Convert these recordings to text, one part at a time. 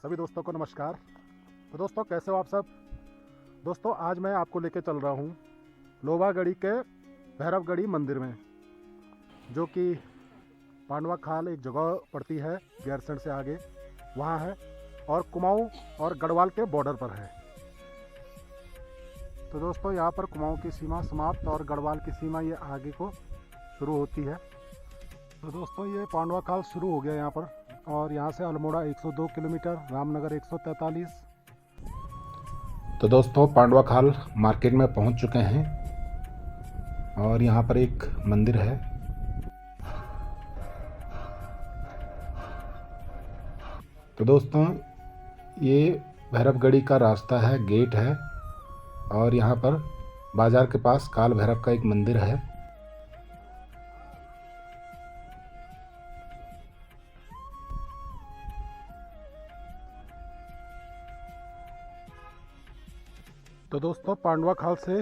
सभी दोस्तों को नमस्कार। तो दोस्तों कैसे हो आप सब। दोस्तों आज मैं आपको लेके चल रहा हूँ लोबागढ़ी के भैरवगढ़ी मंदिर में, जो कि पांडवा खाल एक जगह पड़ती है गैरसैंण से आगे, वहाँ है और कुमाऊँ और गढ़वाल के बॉर्डर पर है। तो दोस्तों यहाँ पर कुमाऊँ की सीमा समाप्त और गढ़वाल की सीमा ये आगे को शुरू होती है। तो दोस्तों ये पांडवा खाल शुरू हो गया यहाँ पर, और यहाँ से अल्मोड़ा 102 किलोमीटर, रामनगर 143। तो दोस्तों पांडवा खाल मार्केट में पहुँच चुके हैं और यहाँ पर एक मंदिर है। तो दोस्तों ये भैरवगढ़ी का रास्ता है, गेट है, और यहाँ पर बाजार के पास काल भैरव का एक मंदिर है। तो दोस्तों पांडवा खाल से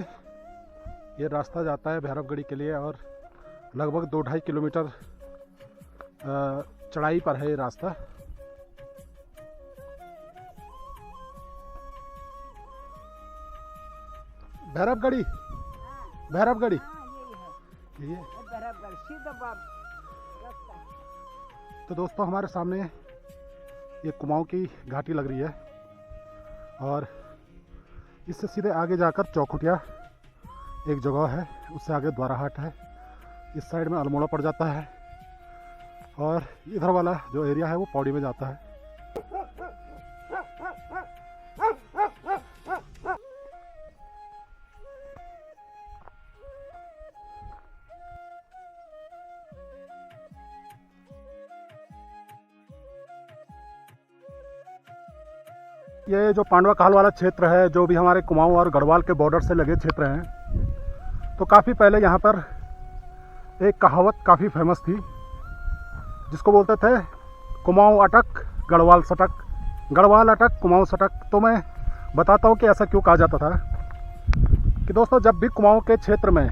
ये रास्ता जाता है भैरवगढ़ी के लिए, और लगभग 2-2.5 किलोमीटर चढ़ाई पर है ये रास्ता। भैरवगढ़ी, भैरवगढ़ी ये तो दोस्तों हमारे सामने ये कुमाऊँ की घाटी लग रही है, और इससे सीधे आगे जाकर चौखुटिया एक जगह है, उससे आगे द्वाराहाट है, इस साइड में अल्मोड़ा पड़ जाता है, और इधर वाला जो एरिया है वो पौड़ी में जाता है। ये जो पांडवा खाल वाला क्षेत्र है, जो भी हमारे कुमाऊँ और गढ़वाल के बॉर्डर से लगे क्षेत्र हैं, तो काफ़ी पहले यहाँ पर एक कहावत काफ़ी फेमस थी, जिसको बोलते थे कुमाऊँ अटक गढ़वाल सटक, गढ़वाल अटक कुमाऊँ सटक। तो मैं बताता हूँ कि ऐसा क्यों कहा जाता था। कि दोस्तों जब भी कुमाऊँ के क्षेत्र में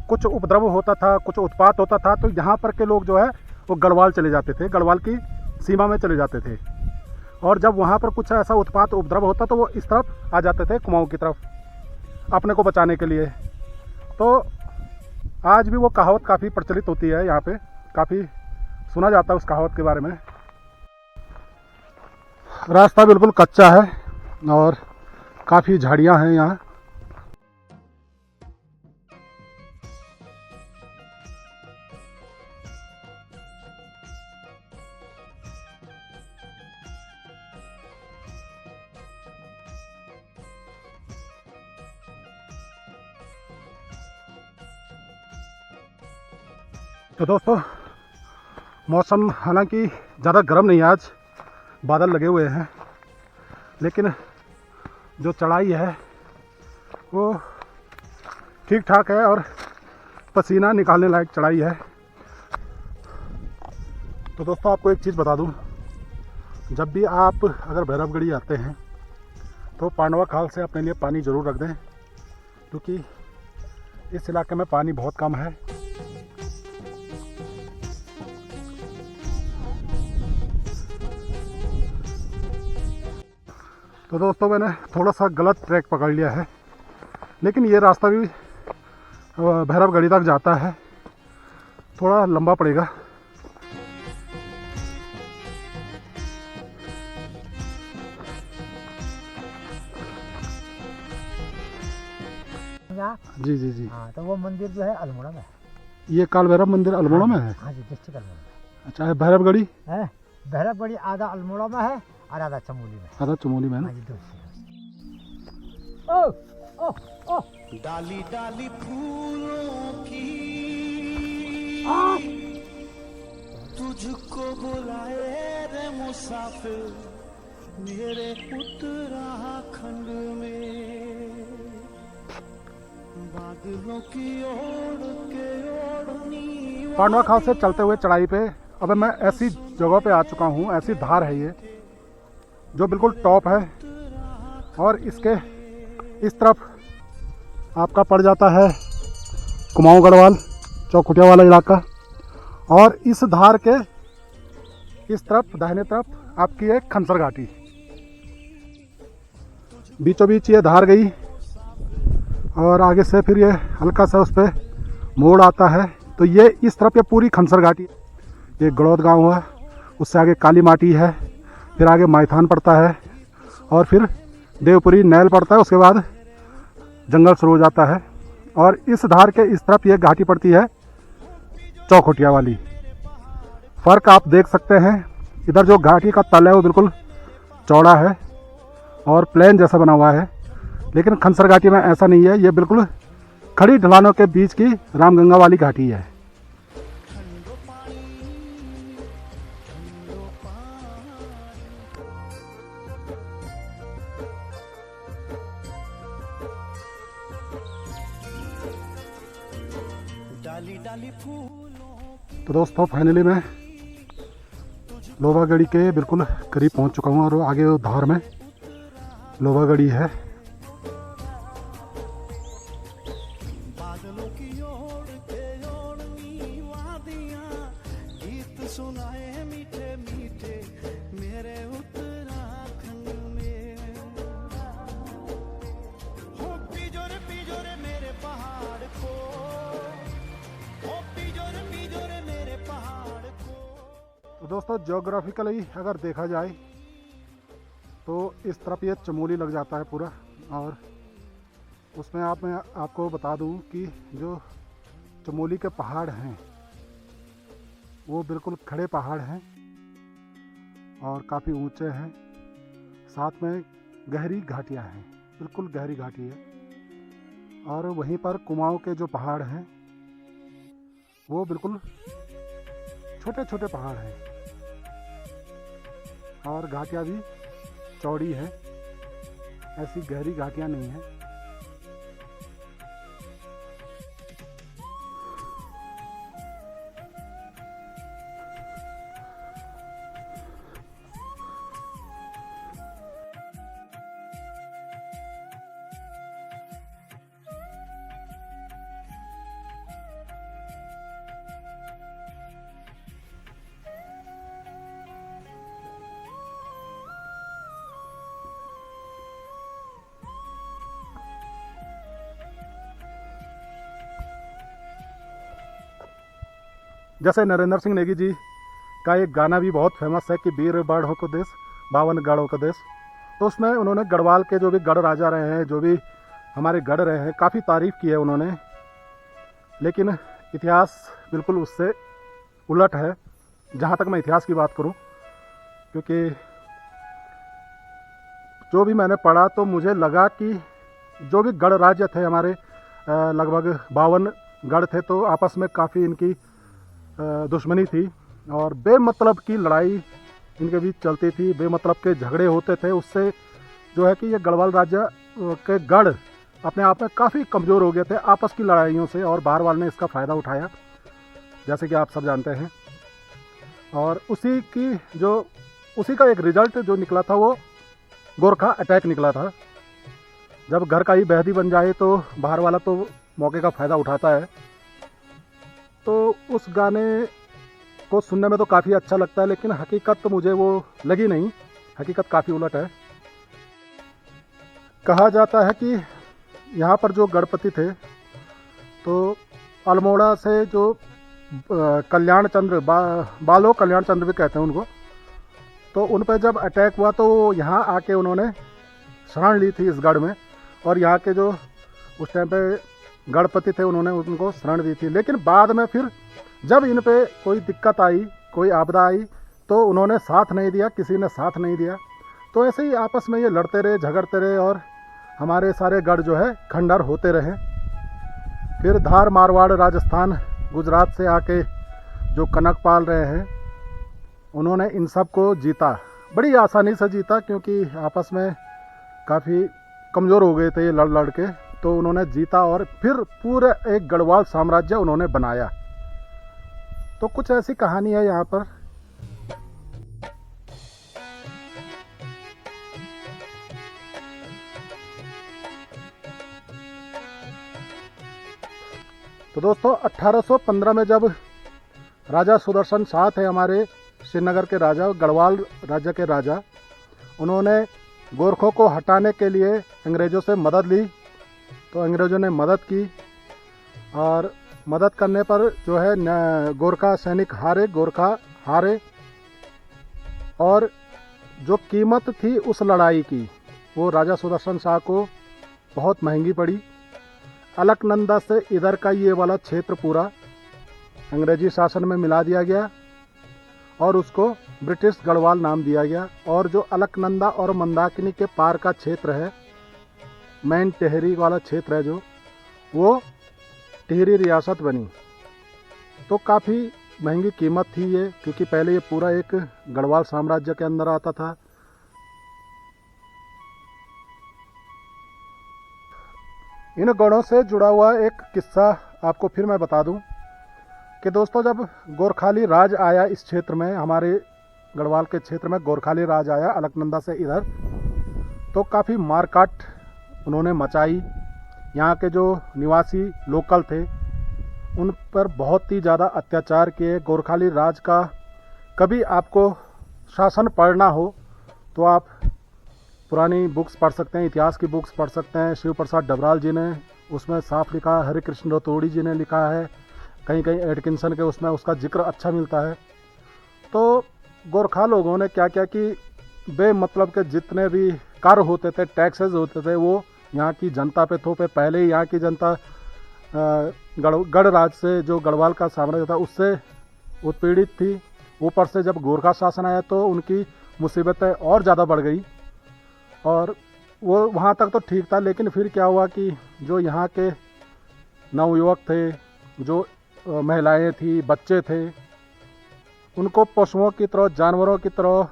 कुछ उपद्रव होता था, कुछ उत्पात होता था, तो यहाँ पर के लोग जो है वो गढ़वाल चले जाते थे, गढ़वाल की सीमा में चले जाते थे, और जब वहाँ पर कुछ ऐसा उत्पात उपद्रव होता तो वो इस तरफ आ जाते थे कुमाऊँ की तरफ अपने को बचाने के लिए। तो आज भी वो कहावत काफ़ी प्रचलित होती है, यहाँ पे काफ़ी सुना जाता है उस कहावत के बारे में। रास्ता बिल्कुल कच्चा है और काफ़ी झाड़ियाँ हैं यहाँ। तो दोस्तों मौसम हालांकि ज़्यादा गर्म नहीं है, आज बादल लगे हुए हैं, लेकिन जो चढ़ाई है वो ठीक ठाक है और पसीना निकालने लायक चढ़ाई है। तो दोस्तों आपको एक चीज़ बता दूं, जब भी आप अगर भैरवगढ़ी आते हैं तो पांडवा खाल से अपने लिए पानी ज़रूर रख दें, क्योंकि इस इलाके में पानी बहुत कम है। तो दोस्तों मैंने थोड़ा सा गलत ट्रैक पकड़ लिया है, लेकिन ये रास्ता भी भैरवगढ़ी तक जाता है, थोड़ा लंबा पड़ेगा। जी जी जी। हाँ, तो वो मंदिर जो है अल्मोड़ा में है। ये काल भैरव मंदिर अल्मोड़ा में है? हाँ जी, डिस्ट्रिक्ट अल्मोड़ा में। अच्छा है। भैरवगढ़ी है, भैरवगढ़ी आधा अल्मोड़ा में है और आधा चमोली में। आधा चमोली में है ना? हाँ जी, दो। ओ ओ ओ डाली डाली फूलों की तुझको बुलाए रे मुसाफिर मेरे उत्तराखंड में, बादलों की ओर के ओढ़नी। पांडवा खाल से चलते हुए चढ़ाई पे अब मैं ऐसी जगह पे आ चुका हूँ, ऐसी धार है ये जो बिल्कुल टॉप है, और इसके इस तरफ आपका पड़ जाता है कुमाऊँ गढ़वाल चौखुटिया वाला इलाका, और इस धार के इस तरफ दाहिने तरफ आपकी है खनसर घाटी। बीचों बीच ये धार गई और आगे से फिर ये हल्का सा उस पर मोड़ आता है, तो ये इस तरफ ये पूरी खनसर घाटी। ये गड़ौद गांव हुआ, उससे आगे काली माटी है, फिर आगे माइथान पड़ता है और फिर देवपुरी नैल पड़ता है, उसके बाद जंगल शुरू हो जाता है। और इस धार के इस तरफ ये घाटी पड़ती है चौखुटिया वाली। फ़र्क आप देख सकते हैं, इधर जो घाटी का तल है वो बिल्कुल चौड़ा है और प्लेन जैसा बना हुआ है, लेकिन खनसर घाटी में ऐसा नहीं है। ये बिल्कुल खड़ी ढलानों के बीच की रामगंगा वाली घाटी है। डाली डाली फूलों तो दोस्तों फाइनली मैं लोबागढ़ी के बिल्कुल करीब पहुंच चुका हूं और आगे वो धार में लोबागढ़ी है। बादलों की ओर के ओढ़नी वादियां गीत सुनाए मीठे मीठे मेरे उत्तराखंड में। हो पिजोरे मेरे पहाड़ को, हो पिजोरे मेरे पहाड़ को। तो दोस्तों ज्योग्राफिकली अगर देखा जाए तो इस तरफ ये चमोली लग जाता है पूरा, और उसमें मैं आपको बता दूं कि जो चमोली के पहाड़ हैं वो बिल्कुल खड़े पहाड़ हैं और काफ़ी ऊंचे हैं, साथ में गहरी घाटियां हैं, बिल्कुल गहरी घाटी है। और वहीं पर कुमाऊं के जो पहाड़ हैं वो बिल्कुल छोटे छोटे पहाड़ हैं और घाटियां भी चौड़ी है, ऐसी गहरी घाटियां नहीं है। जैसे नरेंद्र सिंह नेगी जी का एक गाना भी बहुत फेमस है कि वीर बाढ़ों को देश 52 गढ़ों का देश, तो उसमें उन्होंने गढ़वाल के जो भी गढ़ राजा रहे हैं, जो भी हमारे गढ़ रहे हैं, काफ़ी तारीफ़ की है उन्होंने। लेकिन इतिहास बिल्कुल उससे उलट है, जहाँ तक मैं इतिहास की बात करूँ, क्योंकि जो भी मैंने पढ़ा तो मुझे लगा कि जो भी गढ़ राज्य थे हमारे, लगभग 52 गढ़ थे, तो आपस में काफ़ी इनकी दुश्मनी थी और बेमतलब की लड़ाई इनके बीच चलती थी, बेमतलब के झगड़े होते थे। उससे जो है कि ये गढ़वाल राज्य के गढ़ अपने आप में काफ़ी कमज़ोर हो गए थे आपस की लड़ाइयों से, और बाहर वाले ने इसका फ़ायदा उठाया, जैसे कि आप सब जानते हैं। और उसी का एक रिजल्ट जो निकला था वो गोरखा अटैक निकला था। जब घर का ही बैदी बन जाए तो बाहर वाला तो मौके का फ़ायदा उठाता है। तो उस गाने को सुनने में तो काफ़ी अच्छा लगता है, लेकिन हकीकत तो मुझे वो लगी नहीं, हकीकत काफ़ी उलट है। कहा जाता है कि यहाँ पर जो गणपति थे तो अल्मोड़ा से जो कल्याण चंद्र बालो कल्याण चंद्र भी कहते हैं उनको, तो उन पर जब अटैक हुआ तो यहाँ आके उन्होंने शरण ली थी इस गढ़ में, और यहाँ के जो उस टाइम पे गणपति थे उन्होंने उनको शरण दी थी। लेकिन बाद में फिर जब इन पे कोई दिक्कत आई, कोई आपदा आई, तो उन्होंने साथ नहीं दिया, किसी ने साथ नहीं दिया। तो ऐसे ही आपस में ये लड़ते रहे, झगड़ते रहे और हमारे सारे गढ़ जो है खंडर होते रहे। फिर धार, मारवाड़, राजस्थान, गुजरात से आके जो कनकपाल रहे हैं उन्होंने इन सब को जीता, बड़ी आसानी से जीता, क्योंकि आपस में काफ़ी कमज़ोर हो गए थे ये लड़ लड़ के। तो उन्होंने जीता और फिर पूरे एक गढ़वाल साम्राज्य उन्होंने बनाया। तो कुछ ऐसी कहानी है यहाँ पर। तो दोस्तों 1815 में जब राजा सुदर्शन शाह थे हमारे श्रीनगर के राजा, गढ़वाल राज्य के राजा, उन्होंने गोरखों को हटाने के लिए अंग्रेज़ों से मदद ली। तो अंग्रेज़ों ने मदद की और मदद करने पर जो है गोरखा सैनिक गोरखा हारे और जो कीमत थी उस लड़ाई की वो राजा सुदर्शन शाह को बहुत महंगी पड़ी। अलकनंदा से इधर का ये वाला क्षेत्र पूरा अंग्रेजी शासन में मिला दिया गया और उसको ब्रिटिश गढ़वाल नाम दिया गया। और जो अलकनंदा और मंदाकिनी के पार का क्षेत्र है, मैन टिहरी वाला क्षेत्र है, जो वो टिहरी रियासत बनी। तो काफ़ी महंगी कीमत थी ये, क्योंकि पहले ये पूरा एक गढ़वाल साम्राज्य के अंदर आता था। इन गढ़ों से जुड़ा हुआ एक किस्सा आपको फिर मैं बता दूं कि दोस्तों, जब गोरखाली राज आया इस क्षेत्र में, हमारे गढ़वाल के क्षेत्र में गोरखाली राज आया अलकनंदा से इधर, तो काफ़ी मारकाट उन्होंने मचाई। यहाँ के जो निवासी लोकल थे उन पर बहुत ही ज़्यादा अत्याचार किए। गोरखाली राज का कभी आपको शासन पढ़ना हो तो आप पुरानी बुक्स पढ़ सकते हैं, इतिहास की बुक्स पढ़ सकते हैं। शिव प्रसाद डबराल जी ने उसमें साफ लिखा है, हरे कृष्ण रतोड़ी जी ने लिखा है, कहीं कहीं एडकिंसन के उसमें उसका जिक्र अच्छा मिलता है। तो गोरखा लोगों ने क्या किया कि बेमतलब के जितने भी कर होते थे, टैक्सेस होते थे, वो यहाँ की जनता पे थोपे। पहले ही यहाँ की जनता गढ़ राज से, जो गढ़वाल का साम्राज्य था, उससे उत्पीड़ित थी। ऊपर से जब गोरखा शासन आया तो उनकी मुसीबतें और ज़्यादा बढ़ गई। और वो वहाँ तक तो ठीक था, लेकिन फिर क्या हुआ कि जो यहाँ के नवयुवक थे, जो महिलाएं थी, बच्चे थे, उनको पशुओं की तरह, जानवरों की तरह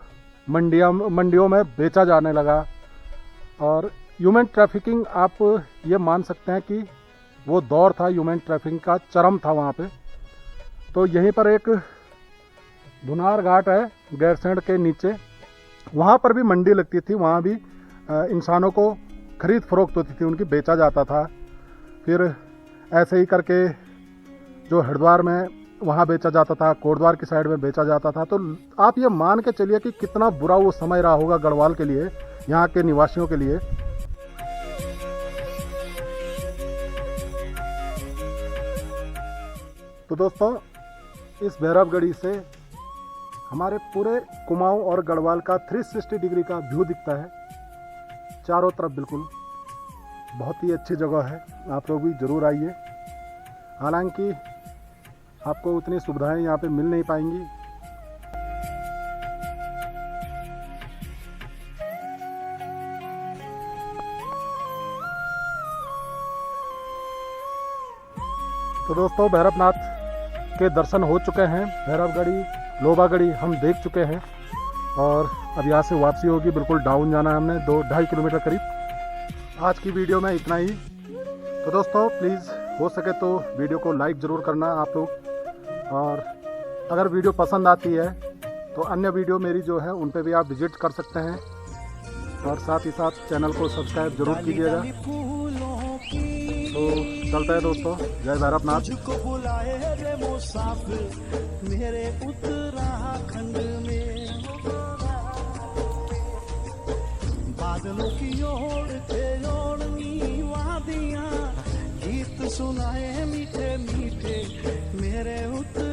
मंडियों में बेचा जाने लगा। और ह्यूमन ट्रैफिकिंग, आप ये मान सकते हैं कि वो दौर था ह्यूमन ट्रैफिकिंग का, चरम था वहाँ पे। तो यहीं पर एक धुनार घाट है गैरसैंण के नीचे, वहाँ पर भी मंडी लगती थी। वहाँ भी इंसानों को खरीद फरोख्त होती थी, उनकी बेचा जाता था। फिर ऐसे ही करके जो हरिद्वार में वहाँ बेचा जाता था, कोटद्वार की साइड में बेचा जाता था। तो आप ये मान के चलिए कि कितना बुरा वो समय रहा होगा गढ़वाल के लिए, यहाँ के निवासियों के लिए। तो दोस्तों, इस भैरवगढ़ी से हमारे पूरे कुमाऊं और गढ़वाल का 360 डिग्री का व्यू दिखता है चारों तरफ। बिल्कुल बहुत ही अच्छी जगह है, आप लोग भी ज़रूर आइए। हालांकि आपको उतनी सुविधाएं यहाँ पे मिल नहीं पाएंगी। तो दोस्तों, भैरवनाथ के दर्शन हो चुके हैं। भैरवगढ़ी, लोबागढ़ी हम देख चुके हैं और अब यहाँ से वापसी होगी। बिल्कुल डाउन जाना है हमने, 2-2.5 किलोमीटर करीब। आज की वीडियो में इतना ही। तो दोस्तों, प्लीज़ हो सके तो वीडियो को लाइक ज़रूर करना आप लोग। और अगर वीडियो पसंद आती है तो अन्य वीडियो मेरी जो है उन पे भी आप विजिट कर सकते हैं। और साथ ही साथ चैनल को सब्सक्राइब जरूर कीजिएगा। तो चलते हैं दोस्तों, जय भैरवनाथ। मुझको बुलाए रे मुसाफिर मेरे उत्तराखंड में, बादलों की ओर थे ओढ़नी वादियाँ, गीत सुनाए मीठे मीठे मेरे उत्तराखंड।